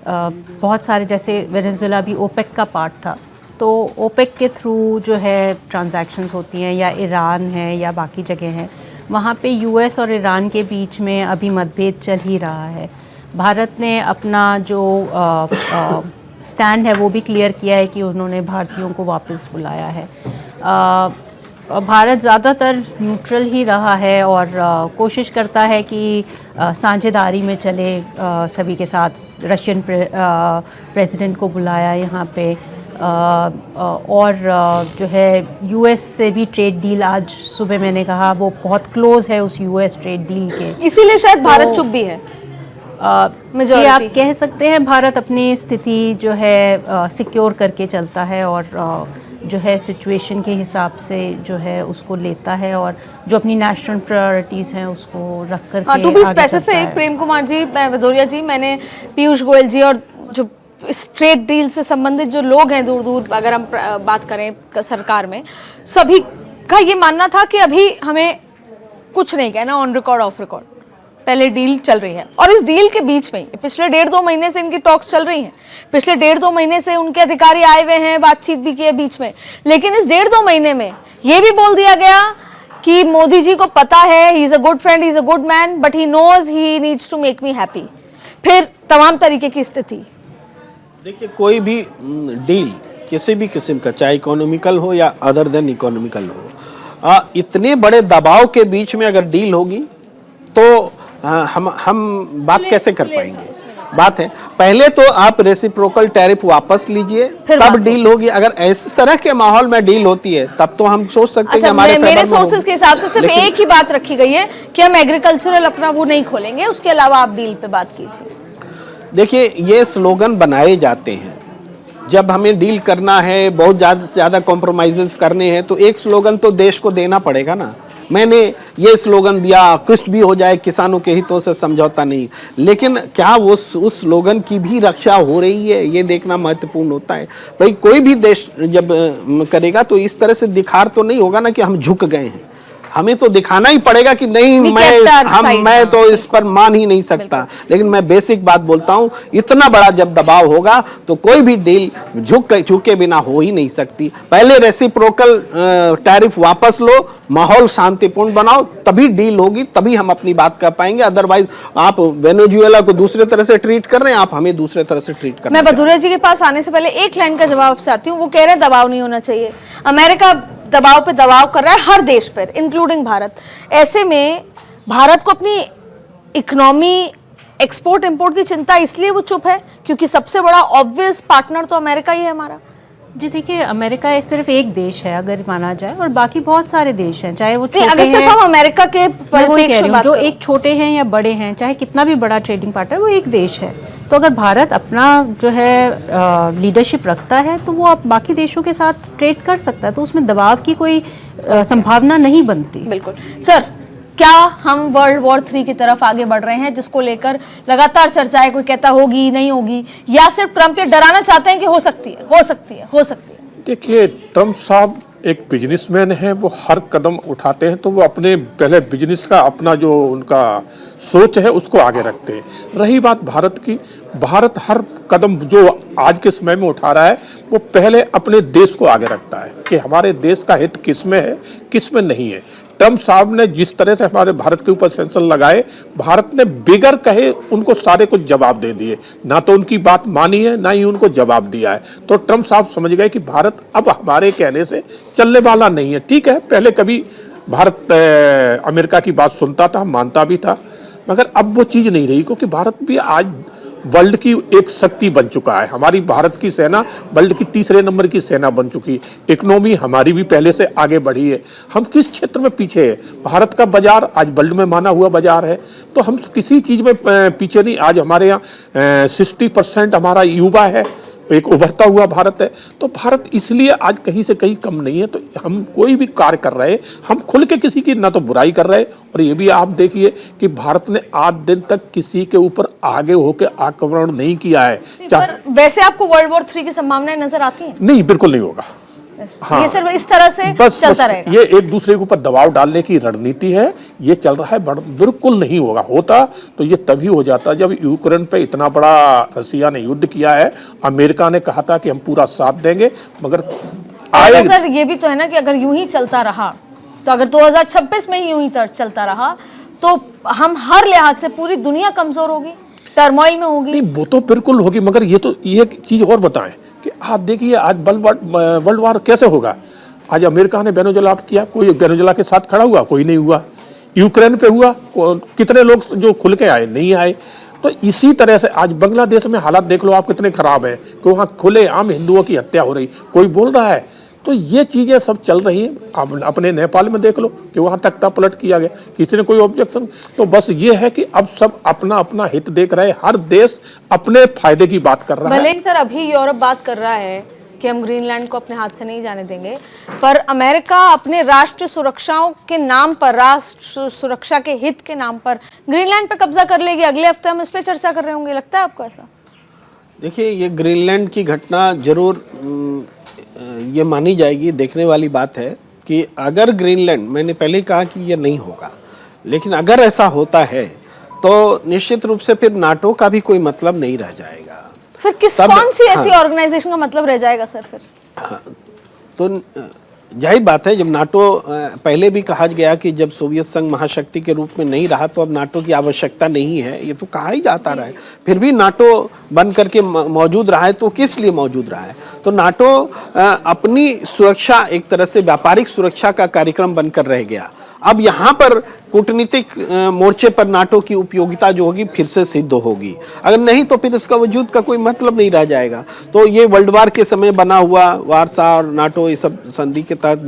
बहुत सारे, जैसे वेनेजुएला भी ओपेक का पार्ट था, तो ओपेक के थ्रू जो है ट्रांजैक्शंस होती हैं, या ईरान है या बाकी जगह हैं, वहाँ पे यूएस और ईरान के बीच में अभी मतभेद चल ही रहा है। भारत ने अपना जो स्टैंड है वो भी क्लियर किया है कि उन्होंने भारतीयों को वापस बुलाया है। भारत ज़्यादातर न्यूट्रल ही रहा है और कोशिश करता है कि साझेदारी में चले सभी के साथ। रशियन प्रेसिडेंट को बुलाया यहाँ पे, और जो है यूएस से भी ट्रेड डील, आज सुबह मैंने कहा वो बहुत क्लोज है उस यूएस ट्रेड डील के, इसीलिए शायद भारत चुप भी है। ये आप कह सकते हैं भारत अपनी स्थिति जो है सिक्योर करके चलता है और जो है सिचुएशन के हिसाब से जो है उसको लेता है और जो अपनी नेशनल प्रायोरिटीज़ हैं उसको रख कर के to be specific, Prem Kumar ji, Bhadauria जी, मैंने पीयूष गोयल जी और जो इस ट्रेड डील से संबंधित जो लोग हैं दूर दूर, अगर हम बात करें सरकार में, सभी का ये मानना था कि अभी हमें कुछ नहीं कहना, ऑन रिकॉर्ड ऑफ रिकॉर्ड पहले डील चल रही है। और इस डील के बीच में पिछले 1.5-2 महीने से इनकी टॉक्स चल रही हैं, पिछले 1.5-2 महीने से उनके अधिकारी आए हुए हैं, बातचीत भी की है बीच में। लेकिन इस 1.5-2 महीने में ये भी बोल दिया गया कि मोदी जी को पता है, he is a good friend, he is a good man, but he knows he needs to make me happy. फिर तमाम तरीके की स्थिति। देखिए, कोई भी डील किसी भी किस्म का, चाहे इकोनॉमिकल हो या अदर देन इकोनॉमिकल हो, इतने बड़े दबाव के बीच में अगर डील होगी तो हम बात कैसे कर पाएंगे? बात है, पहले तो आप रेसिप्रोकल टैरिफ वापस लीजिए, तब डील होगी। अगर इस तरह के माहौल में डील होती है तब तो हम सोच सकते हैं कि हमारे मेरे सोर्सेज के हिसाब से सिर्फ एक ही बात रखी गई है कि हम एग्रीकल्चरल अपना वो नहीं खोलेंगे, उसके अलावा आप डील पे बात कीजिए। देखिए, ये स्लोगन बनाए जाते हैं जब हमें डील करना है, बहुत ज़्यादा कॉम्प्रोमाइजेस करने हैं, तो एक स्लोगन तो देश को देना पड़ेगा ना। मैंने ये स्लोगन दिया, कुछ भी हो जाए किसानों के हितों से समझौता नहीं, लेकिन क्या वो उस स्लोगन की भी रक्षा हो रही है, ये देखना महत्वपूर्ण होता है। भाई कोई भी देश जब करेगा तो इस तरह से दिखार तो नहीं होगा ना कि हम झुक गए हैं, हमें तो दिखाना ही पड़ेगा कि नहीं मैं तो इस पर मान ही नहीं सकता। लेकिन मैं बेसिक बात बोलता हूं, इतना बड़ा जब दबाव होगा तो कोई भी डील झुके बिना हो ही नहीं सकती। पहले रेसिप्रोकल टैरिफ वापस लो, माहौल शांतिपूर्ण बनाओ, तभी डील होगी, तभी हम अपनी बात कर पाएंगे। अदरवाइज आप वेनेजुएला को दूसरे तरह से ट्रीट कर रहे हैं, आप हमें दूसरे तरह से ट्रीट कर रहे हैं। मैं भदौरिया जी के पास आने से पहले एक लाइन का जवाब आपसे आती हूँ। वो कह रहे हैं दबाव नहीं होना चाहिए, अमेरिका दबाव पे दबाव कर रहा है हर देश पर, इंक्लूडिंग भारत। ऐसे में भारत को अपनी इकोनॉमी, एक्सपोर्ट इंपोर्ट की चिंता इसलिए वो चुप है क्योंकि सबसे बड़ा ऑब्वियस पार्टनर तो अमेरिका ही है हमारा। जी देखिए, अमेरिका सिर्फ एक देश है अगर माना जाए, और बाकी बहुत सारे देश हैं, चाहे वो छोटे अगर सिर्फ हम अमेरिका के परिप्रेक्ष्य में बात जो एक छोटे हैं या बड़े हैं, चाहे कितना भी बड़ा ट्रेडिंग पार्टनर, वो एक देश है। तो अगर भारत अपना जो है लीडरशिप रखता है तो वो अब बाकी देशों के साथ ट्रेड कर सकता है, तो उसमें दबाव की कोई संभावना नहीं बनती। बिल्कुल सर, क्या हम वर्ल्ड वॉर 3 की तरफ आगे बढ़ रहे हैं, जिसको लेकर लगातार चर्चाएं, कोई कहता होगी नहीं होगी, या सिर्फ ट्रंप ये डराना चाहते हैं कि हो सकती है, हो सकती है, हो सकती है? देखिए, ट्रंप साहब एक बिजनेसमैन है, वो हर कदम उठाते हैं तो वो अपने पहले बिजनेस का अपना जो उनका सोच है उसको आगे रखते हैं। रही बात भारत की, भारत हर कदम जो आज के समय में उठा रहा है वो पहले अपने देश को आगे रखता है कि हमारे देश का हित किस में है, किस में नहीं है। ट्रंप साहब ने जिस तरह से हमारे भारत के ऊपर सैंक्शन लगाए, भारत ने बिगर कहे उनको सारे कुछ जवाब दे दिए, ना तो उनकी बात मानी है ना ही उनको जवाब दिया है। तो ट्रंप साहब समझ गए कि भारत अब हमारे कहने से चलने वाला नहीं है। ठीक है, पहले कभी भारत अमेरिका की बात सुनता था, मानता भी था, मगर अब वो चीज़ नहीं रही, क्योंकि भारत भी आज वर्ल्ड की एक शक्ति बन चुका है। हमारी भारत की सेना वर्ल्ड की 3रे नंबर की सेना बन चुकी है। इकोनॉमी हमारी भी पहले से आगे बढ़ी है। हम किस क्षेत्र में पीछे है? भारत का बाजार आज वर्ल्ड में माना हुआ बाजार है, तो हम किसी चीज़ में पीछे नहीं। आज हमारे यहाँ 60% हमारा युवा है, एक उभरता हुआ भारत है। तो भारत इसलिए आज कहीं से कहीं कम नहीं है। तो हम कोई भी कार्य कर रहे, हम खुल के किसी की ना तो बुराई कर रहे, और ये भी आप देखिए कि भारत ने आज दिन तक किसी के ऊपर आगे होकर आक्रमण नहीं किया है। पर वैसे आपको वर्ल्ड वॉर 3 की संभावनाएं नजर आती हैं? नहीं, बिल्कुल नहीं होगा। हाँ, ये सिर्फ इस तरह से चलता रहेगा। ये एक दूसरे के ऊपर दबाव डालने की रणनीति है, ये चल रहा है। बिल्कुल नहीं होगा। होता तो ये तभी हो जाता जब यूक्रेन पे इतना बड़ा रसिया ने युद्ध किया है। अमेरिका ने कहा था कि हम पूरा साथ देंगे, मगर सर ये भी तो है ना कि अगर यूं ही चलता रहा, तो अगर 2026 में ही यूं ही चलता रहा तो हम हर लिहाज से पूरी दुनिया कमजोर होगी, टर्मोइल में होगी। नहीं, वो तो बिल्कुल होगी, मगर ये तो ये चीज और बताएं कि आप देखिए आज वर्ल्ड वार कैसे होगा। आज अमेरिका ने वेनेजुएला किया, कोई वेनेजुएला के साथ खड़ा हुआ? कोई नहीं हुआ। यूक्रेन पे हुआ, कितने लोग जो खुल के आए? नहीं आए। तो इसी तरह से आज बांग्लादेश में हालात देख लो आप कितने खराब है कि वहाँ खुले आम हिंदुओं की हत्या हो रही, कोई बोल रहा है? तो ये चीज़ें सब चल रही हैं। आप अपने नेपाल में देख लो कि वहाँ तख्ता पलट किया गया, किसी ने कोई ऑब्जेक्शन। तो बस ये है कि अब सब अपना अपना हित देख रहे हैं, हर देश अपने फायदे की बात कर रहा है। भले ही सर अभी यूरोप बात कर रहा है कि हम ग्रीनलैंड को अपने हाथ से नहीं जाने देंगे, पर अमेरिका अपने राष्ट्र सुरक्षाओं के नाम पर, राष्ट्र सुरक्षा के हित के नाम पर ग्रीनलैंड पे कब्जा कर लेगी। अगले हफ्ते हम इस पे चर्चा कर रहे होंगे, लगता है आपको ऐसा? देखिए, ये ग्रीनलैंड की घटना जरूर ये मानी जाएगी। देखने वाली बात है कि अगर ग्रीनलैंड, मैंने पहले कहा कि ये नहीं होगा, लेकिन अगर ऐसा होता है तो निश्चित रूप से फिर नाटो का भी कोई मतलब नहीं रह जाएगा। फिर कौन सी ऐसी ऑर्गेनाइजेशन का मतलब रह जाएगा सर फिर? हाँ, तो जाहिर बात है, जब नाटो, पहले भी कहा गया कि जब सोवियत संघ महाशक्ति के रूप में नहीं रहा तो अब नाटो की आवश्यकता नहीं है, ये तो कहा ही जाता रहा है। फिर भी नाटो बन करके मौजूद रहा है, तो किस लिए मौजूद रहा है? तो नाटो अपनी सुरक्षा, एक तरह से व्यापारिक सुरक्षा का कार्यक्रम बनकर रह गया। अब यहाँ पर कूटनीतिक मोर्चे पर नाटो की उपयोगिता जो होगी फिर से सिद्ध होगी। अगर नहीं तो फिर इसका वजूद का कोई मतलब नहीं रह जाएगा। तो ये वर्ल्ड वार के समय बना हुआ वारसा और नाटो, ये सब संधि के तहत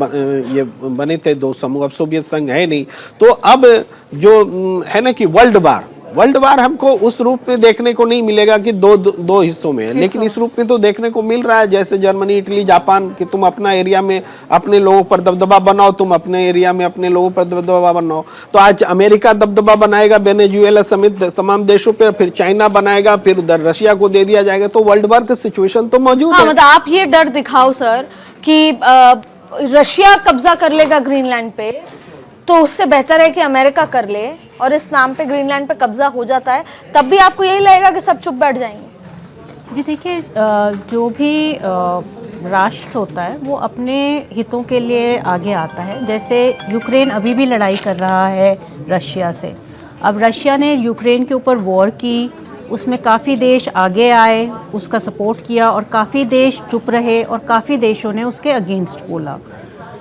ये बने थे दो समूह। अब सोवियत संघ है नहीं, तो अब जो है ना कि वर्ल्ड वार वर्ल्ड वार हमको उस रूप में देखने को नहीं मिलेगा कि दो हिस्सों में है, लेकिन इस रूप में तो देखने को मिल रहा है, जैसे जर्मनी, इटली, जापान, कि तुम अपना एरिया में अपने लोगों पर दबदबा बनाओ, तुम अपने एरिया में अपने लोगों पर दबदबा बनाओ। तो आज अमेरिका दबदबा बनाएगा वेनेजुएला समेत तमाम देशों पर, फिर चाइना बनाएगा, फिर उधर रशिया को दे दिया जाएगा, तो वर्ल्ड वार का सिचुएशन तो मौजूद है। मतलब आप ये डर दिखाओ सर कि रशिया कब्जा कर लेगा ग्रीनलैंड पे, तो उससे बेहतर है कि अमेरिका कर ले, और इस नाम पे ग्रीनलैंड पे कब्जा हो जाता है, तब भी आपको यही लगेगा कि सब चुप बैठ जाएंगे? जी देखिए, जो भी राष्ट्र होता है वो अपने हितों के लिए आगे आता है। जैसे यूक्रेन अभी भी लड़ाई कर रहा है रशिया से। अब रशिया ने यूक्रेन के ऊपर वॉर की, उसमें काफ़ी देश आगे आए, उसका सपोर्ट किया, और काफ़ी देश चुप रहे और काफ़ी देशों ने उसके अगेंस्ट बोला।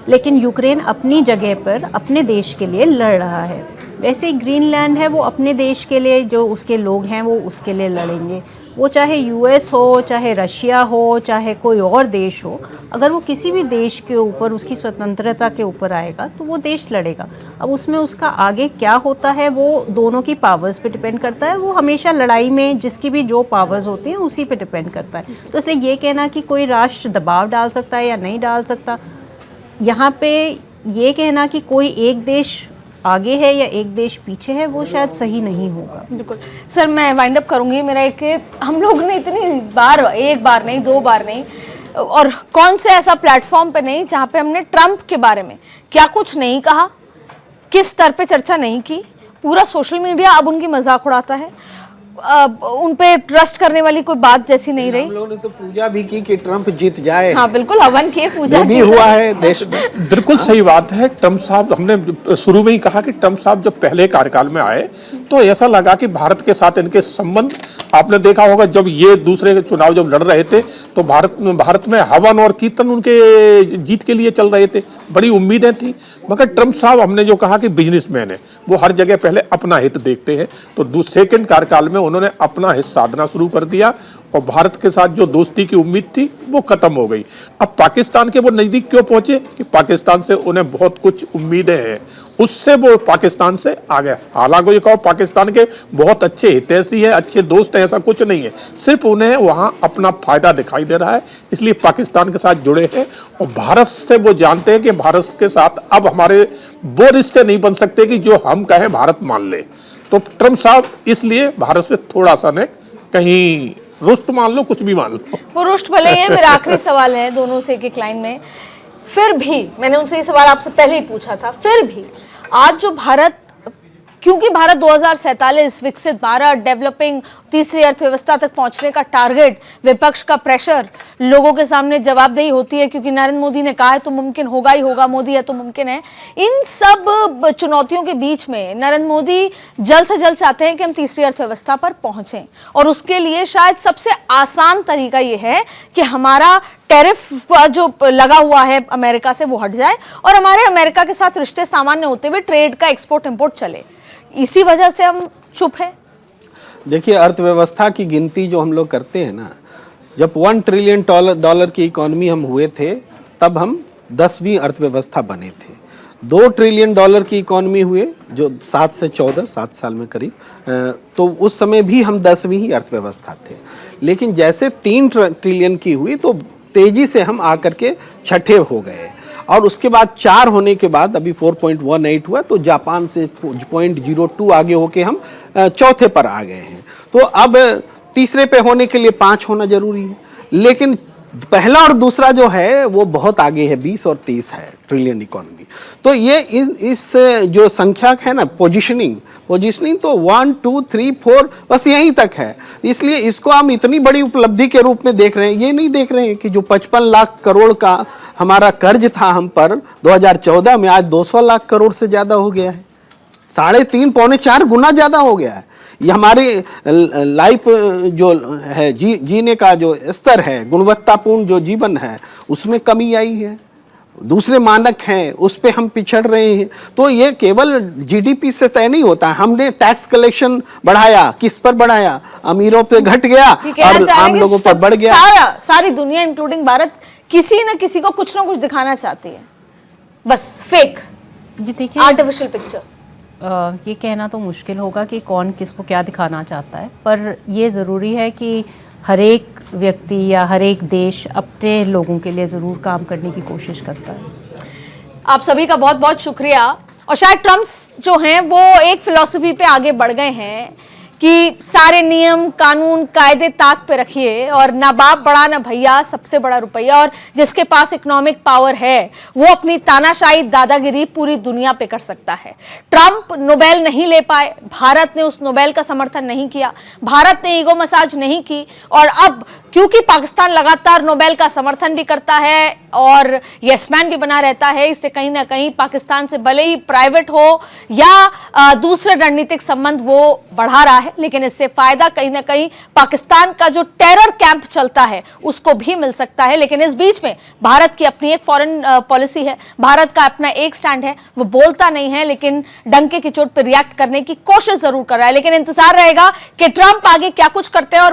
लेकिन यूक्रेन अपनी जगह पर अपने देश के लिए लड़ रहा है। वैसे ही ग्रीनलैंड है, वो अपने देश के लिए, जो उसके लोग हैं वो उसके लिए लड़ेंगे। वो चाहे यूएस हो, चाहे रशिया हो, चाहे कोई और देश हो, अगर वो किसी भी देश के ऊपर, उसकी स्वतंत्रता के ऊपर आएगा तो वो देश लड़ेगा। अब उसमें उसका आगे क्या होता है वो दोनों की पावर्स पे डिपेंड करता है। वो हमेशा लड़ाई में जिसकी भी जो पावर्स होती हैं उसी पे डिपेंड करता है। तो इसलिए ये कहना कि कोई राष्ट्र दबाव डाल सकता है या नहीं डाल सकता, यहाँ पे ये कहना कि कोई एक देश आगे है या एक देश पीछे है, वो शायद सही नहीं होगा। बिल्कुल सर, मैं वाइंड अप करूंगी। मेरा एक, हम लोग ने इतनी बार, एक बार नहीं, दो बार नहीं, और कौन से ऐसा प्लेटफॉर्म पे नहीं जहाँ पे हमने ट्रंप के बारे में क्या कुछ नहीं कहा, किस स्तर पे चर्चा नहीं की। पूरा सोशल मीडिया अब उनकी मजाक उड़ाता है, उन पे ट्रस्ट करने वाली कोई बात जैसी नहीं रही। हम लोगों ने तो पूजा भी की कि ट्रंप जीत जाए। हाँ बिल्कुल, हवन किए, पूजा भी हुआ है देश में। बिल्कुल सही बात है। ट्रंप साहब, हमने शुरू में ही कहा कि ट्रंप साहब जब पहले कार्यकाल में आए तो ऐसा लगा कि भारत के साथ इनके संबंध, आपने देखा होगा जब ये दूसरे चुनाव जब लड़ रहे थे तो भारत में हवन और कीर्तन उनके जीत के लिए चल रहे थे, बड़ी उम्मीदें थी। मगर ट्रंप साहब, हमने जो कहा कि बिजनेसमैन है, वो हर जगह पहले अपना हित देखते हैं, तो सेकंड कार्यकाल में उन्होंने अपना हित साधना शुरू कर दिया और भारत के साथ जो दोस्ती की उम्मीद थी वो खत्म हो गई। अब पाकिस्तान के वो नजदीक क्यों पहुंचे कि पाकिस्तान से उन्हें बहुत कुछ उम्मीदें हैं, उससे वो पाकिस्तान से आ गया। हालांकि ये कहो पाकिस्तान के बहुत अच्छे हितैषी है, अच्छे दोस्त है, ऐसा कुछ नहीं है, सिर्फ उन्हें वहां अपना फायदा दिखाई दे रहा है, इसलिए पाकिस्तान के साथ जुड़े हैं। और भारत से वो जानते हैं कि भारत के साथ अब हमारे वो रिश्ते नहीं बन सकते कि जो हम कहें भारत मान ले। तो ट्रंप साहब इसलिए भारत से थोड़ा सा ने कहीं रुष्ट मान लो, कुछ भी मान लो, वो रुष्ट भले ही है। मेरा आखिरी सवाल है दोनों से एक लाइन में, फिर भी मैंने उनसे ये सवाल आपसे पहले ही पूछा था, फिर भी आज जो भारत, क्योंकि भारत 2047 विकसित भारत, डेवलपिंग तीसरी अर्थव्यवस्था तक पहुंचने का टारगेट, विपक्ष का प्रेशर, लोगों के सामने जवाबदेही होती है क्योंकि नरेंद्र मोदी ने कहा है तो मुमकिन होगा ही होगा, मोदी है तो मुमकिन है। इन सब चुनौतियों के बीच में नरेंद्र मोदी जल्द से जल्द चाहते हैं कि हम तीसरी अर्थव्यवस्था पर पहुंचें, और उसके लिए शायद सबसे आसान तरीका ये है कि हमारा टैरिफ जो लगा हुआ है अमेरिका से वो हट जाए और हमारे अमेरिका के साथ रिश्ते सामान्य होते हुए ट्रेड का एक्सपोर्ट इंपोर्ट चले। इसी वजह से हम चुप हैं। देखिए, अर्थव्यवस्था की गिनती जो हम लोग करते हैं ना, जब 1 ट्रिलियन डॉलर की इकोनॉमी हम हुए थे तब हम 10वीं अर्थव्यवस्था बने थे। 2 ट्रिलियन डॉलर की इकोनॉमी हुए जो 7 से 14 7 साल में करीब, तो उस समय भी हम 10वीं ही अर्थव्यवस्था थे। लेकिन जैसे 3 ट्रिलियन की हुई तो तेजी से हम आकर के छठे हो गए, और उसके बाद 4 होने के बाद अभी 4.18 हुआ, तो जापान से 0.02 आगे होके हम चौथे पर आ गए हैं। तो अब तीसरे पे होने के लिए 5 होना जरूरी है, लेकिन पहला और दूसरा जो है वो बहुत आगे है, 20 और 30 है ट्रिलियन इकोनॉमी। तो ये इस जो संख्या है ना, पोजीशनिंग तो 1 2 3 4 बस यहीं तक है। इसलिए इसको हम इतनी बड़ी उपलब्धि के रूप में देख रहे हैं, ये नहीं देख रहे हैं कि जो 55 लाख करोड़ का हमारा कर्ज था हम पर 2014 में, आज 200 लाख करोड़ से ज्यादा हो गया है, 3.5 पौने 4 गुना ज्यादा हो गया है। ये हमारी लाइफ जो है, जीने का जो स्तर है, गुणवत्तापूर्ण जो जीवन है, उसमें कमी आई है। दूसरे मानक हैं उस पे हम पिछड़ रहे हैं। तो ये केवल जीडीपी से तय नहीं होता है। हमने टैक्स कलेक्शन बढ़ाया, किस पर बढ़ाया? अमीरों पे घट गया और आम लोगों पर बढ़ गया। सारी दुनिया इंक्लूडिंग भारत किसी न किसी को कुछ ना कुछ दिखाना चाहती है, बस फेक, जी देखिए, आर्टिफिशियल पिक्चर। ये कहना तो मुश्किल होगा कि कौन किसको क्या दिखाना चाहता है, पर ये ज़रूरी है कि हर एक व्यक्ति या हर एक देश अपने लोगों के लिए ज़रूर काम करने की कोशिश करता है। आप सभी का बहुत बहुत शुक्रिया। और शायद ट्रम्प जो हैं वो एक फिलॉसफी पे आगे बढ़ गए हैं कि सारे नियम कानून कायदे ताक पे रखिए और ना बाप बड़ा ना भैया, सबसे बड़ा रुपया, और जिसके पास इकोनॉमिक पावर है वो अपनी तानाशाही दादागिरी पूरी दुनिया पे कर सकता है। ट्रम्प नोबेल नहीं ले पाए, भारत ने उस नोबेल का समर्थन नहीं किया, भारत ने ईगो मसाज नहीं की, और अब क्योंकि पाकिस्तान लगातार नोबेल का समर्थन भी करता है और यसमैन भी बना रहता है, इससे कहीं ना कहीं पाकिस्तान से भले ही प्राइवेट हो या दूसरे रणनीतिक संबंध वो बढ़ा रहा है, लेकिन इससे फायदा कहीं ना कहीं पाकिस्तान का जो टेरर कैंप चलता है उसको भी मिल सकता है। लेकिन इस बीच में भारत की अपनी एक फॉरेन पॉलिसी है, भारत का अपना एक स्टैंड है, वो बोलता नहीं है लेकिन डंके की चोट पर रिएक्ट करने की कोशिश जरूर कर रहा है। लेकिन इंतजार रहेगा कि ट्रंप आगे क्या कुछ करते हैं और